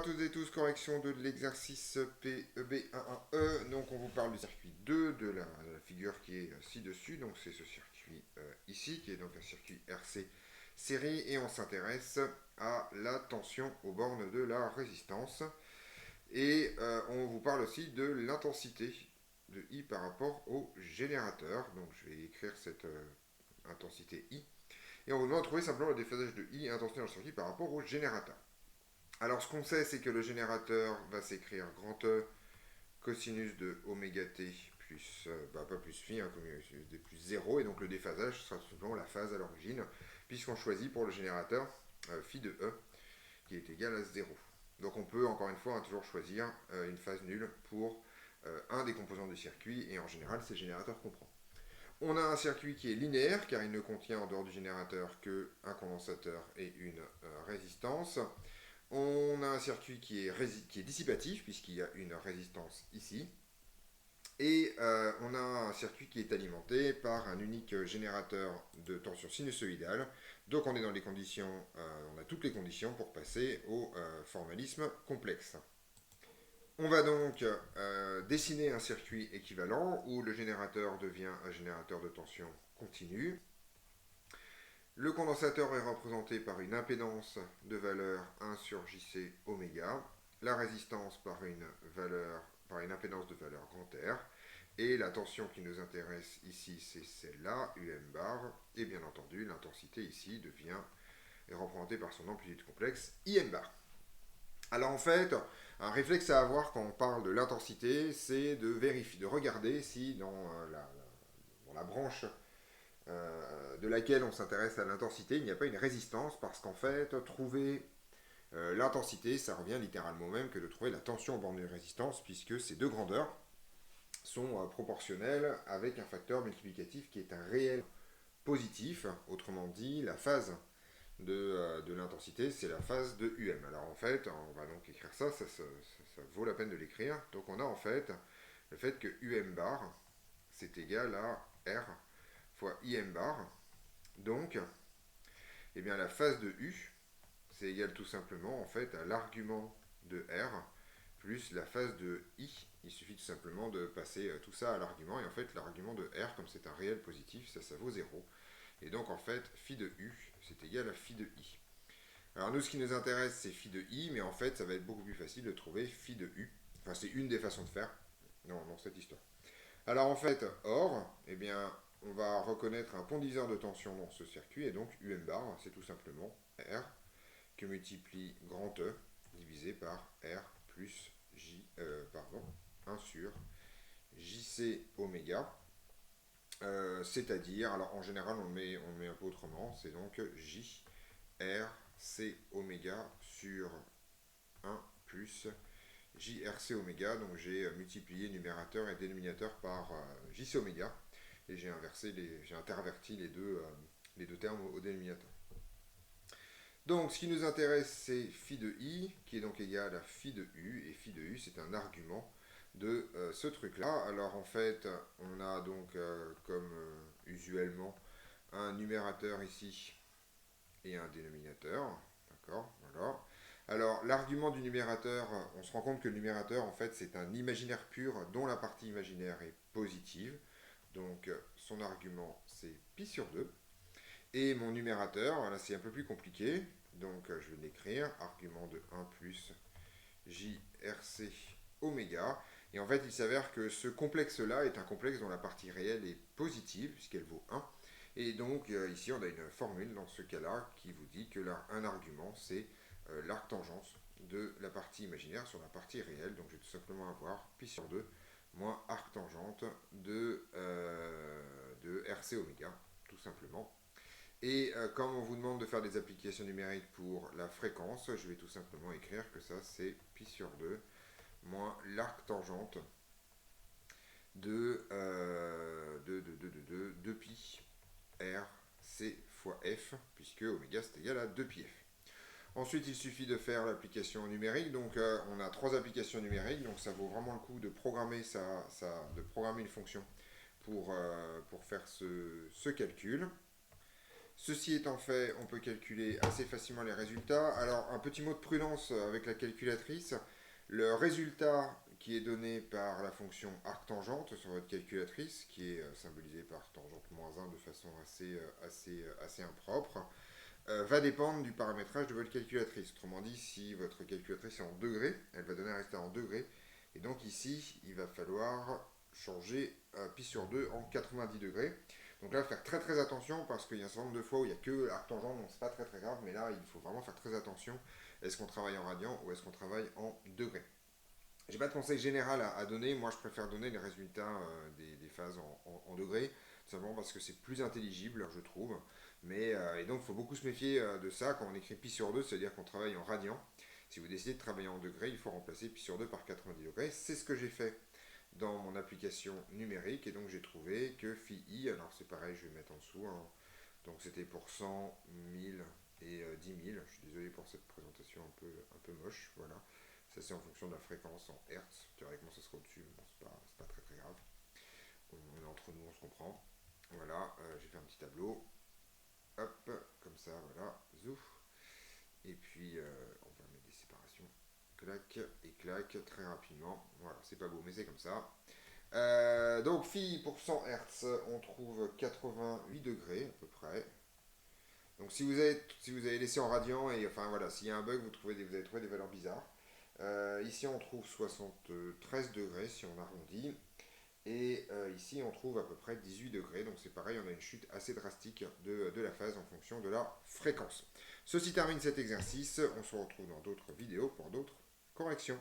toutes et tous, correction de l'exercice PEB11E. Donc on vous parle du circuit 2 de la figure qui est ci-dessus. Donc c'est ce circuit ici qui est donc un circuit RC série et on s'intéresse à la tension aux bornes de la résistance. Et on vous parle aussi de l'intensité de I par rapport au générateur. Donc je vais écrire cette intensité I. Et on vous demande de trouver simplement le déphasage de I et intensité dans le circuit par rapport au générateur. Alors ce qu'on sait, c'est que le générateur va s'écrire grand E cosinus de oméga t plus, pas plus phi, hein, cosinus d plus 0, et donc le déphasage sera tout simplement la phase à l'origine, puisqu'on choisit pour le générateur phi de E qui est égal à 0. Donc on peut encore une fois toujours choisir une phase nulle pour un des composants du circuit, et en général c'est le générateur qu'on prend. On a un circuit qui est linéaire, car il ne contient en dehors du générateur qu'un condensateur et une résistance. On a un circuit qui est dissipatif, puisqu'il y a une résistance ici. Et on a un circuit qui est alimenté par un unique générateur de tension sinusoïdale. Donc on est dans les conditions, on a toutes les conditions pour passer au formalisme complexe. On va donc dessiner un circuit équivalent où le générateur devient un générateur de tension continue. Le condensateur est représenté par une impédance de valeur 1 sur JC oméga, la résistance par une impédance de valeur grand R, et la tension qui nous intéresse ici, c'est celle-là, UM bar, et bien entendu, l'intensité ici est représentée par son amplitude complexe, IM bar. Alors en fait, un réflexe à avoir quand on parle de l'intensité, c'est de vérifier, de regarder si dans la branche de laquelle on s'intéresse à l'intensité, il n'y a pas une résistance, parce qu'en fait, trouver l'intensité, ça revient littéralement au même que de trouver la tension en borne de résistance, puisque ces deux grandeurs sont proportionnelles avec un facteur multiplicatif qui est un réel positif. Autrement dit, la phase de l'intensité, c'est la phase de UM. Alors en fait, on va donc écrire ça vaut la peine de l'écrire. Donc on a en fait le fait que UM bar, c'est égal à R fois IM bar. Donc, eh bien, la phase de U, c'est égal tout simplement en fait à l'argument de R plus la phase de I. Il suffit tout simplement de passer tout ça à l'argument. Et en fait, l'argument de R, comme c'est un réel positif, ça vaut 0. Et donc, en fait, phi de U, c'est égal à phi de I. Alors, nous, ce qui nous intéresse, c'est phi de I, mais en fait, ça va être beaucoup plus facile de trouver phi de U. Enfin, c'est une des façons de faire dans cette histoire. Alors, en fait, or, eh bien, on va reconnaître un pondiseur de tension dans ce circuit, et donc UM bar, c'est tout simplement R que multiplie grand E divisé par R plus 1 sur JC oméga, c'est-à-dire, alors en général on le met un peu autrement, c'est donc J R C oméga sur 1 plus JRC oméga, donc j'ai multiplié numérateur et dénominateur par JC oméga, et j'ai interverti les deux termes au dénominateur. Donc ce qui nous intéresse, c'est phi de I, qui est donc égal à phi de U, et phi de U, c'est un argument de ce truc-là. Alors en fait, on a donc, comme usuellement, un numérateur ici et un dénominateur. D'accord, voilà. Alors l'argument du numérateur, on se rend compte que le numérateur, en fait, c'est un imaginaire pur dont la partie imaginaire est positive. Donc son argument, c'est pi sur 2. Et mon numérateur, là c'est un peu plus compliqué, donc je vais l'écrire, argument de 1 plus JRC oméga. Et en fait, il s'avère que ce complexe-là est un complexe dont la partie réelle est positive, puisqu'elle vaut 1. Et donc ici, on a une formule dans ce cas-là qui vous dit que là, un argument, c'est l'arctangence de la partie imaginaire sur la partie réelle. Donc je vais tout simplement avoir pi sur 2 moins arctangente de RC oméga, tout simplement. Et comme on vous demande de faire des applications numériques pour la fréquence, je vais tout simplement écrire que ça c'est pi sur 2 moins l'arctangente de pi r c fois f, puisque oméga c'est égal à 2 pi f. Ensuite, il suffit de faire l'application numérique. Donc, on a 3 applications numériques. Donc, ça vaut vraiment le coup de programmer de programmer une fonction pour faire ce calcul. Ceci étant fait, on peut calculer assez facilement les résultats. Alors, un petit mot de prudence avec la calculatrice. Le résultat qui est donné par la fonction arctangente sur votre calculatrice, qui est symbolisée par tangente -1 de façon assez impropre, va dépendre du paramétrage de votre calculatrice. Autrement dit, si votre calculatrice est en degrés, elle va donner un résultat en degrés. Et donc ici, il va falloir changer pi sur 2 en 90 degrés. Donc là, faire très très attention parce qu'il y a un certain nombre de fois où il n'y a que arctangent, donc c'est pas très très grave, mais là, il faut vraiment faire très attention. Est-ce qu'on travaille en radian ou est-ce qu'on travaille en degrés? J'ai pas de conseil général à donner, moi je préfère donner les résultats des phases en degrés, simplement parce que c'est plus intelligible, je trouve. Et donc il faut beaucoup se méfier de ça quand on écrit pi sur 2, c'est-à-dire qu'on travaille en radian. Si vous décidez de travailler en degrés, il faut remplacer pi sur 2 par 90 degrés. C'est ce que j'ai fait dans mon application numérique, et donc j'ai trouvé que phi i, alors c'est pareil, je vais mettre en dessous, hein. Donc c'était pour 100, 1000 et 10 000. Je suis désolé pour cette présentation un peu moche, voilà. Ça c'est en fonction de la fréquence en Hertz. Théoriquement ça sera au-dessus, mais bon, c'est pas très très grave. On est entre nous, on se comprend. Voilà, j'ai fait un petit tableau. Hop, comme ça, voilà, zouf. Et puis on va mettre des séparations. Clac et clac, très rapidement. Voilà, c'est pas beau, mais c'est comme ça. Donc phi pour 100 Hz, on trouve 88 degrés à peu près. Donc si vous avez laissé en radian, et enfin voilà, s'il y a un bug, vous avez trouvé des valeurs bizarres. Ici on trouve 73 degrés si on arrondit. Et ici on trouve à peu près 18 degrés. Donc c'est pareil, on a une chute assez drastique de la phase en fonction de la fréquence. Ceci termine cet exercice. On se retrouve dans d'autres vidéos pour d'autres corrections.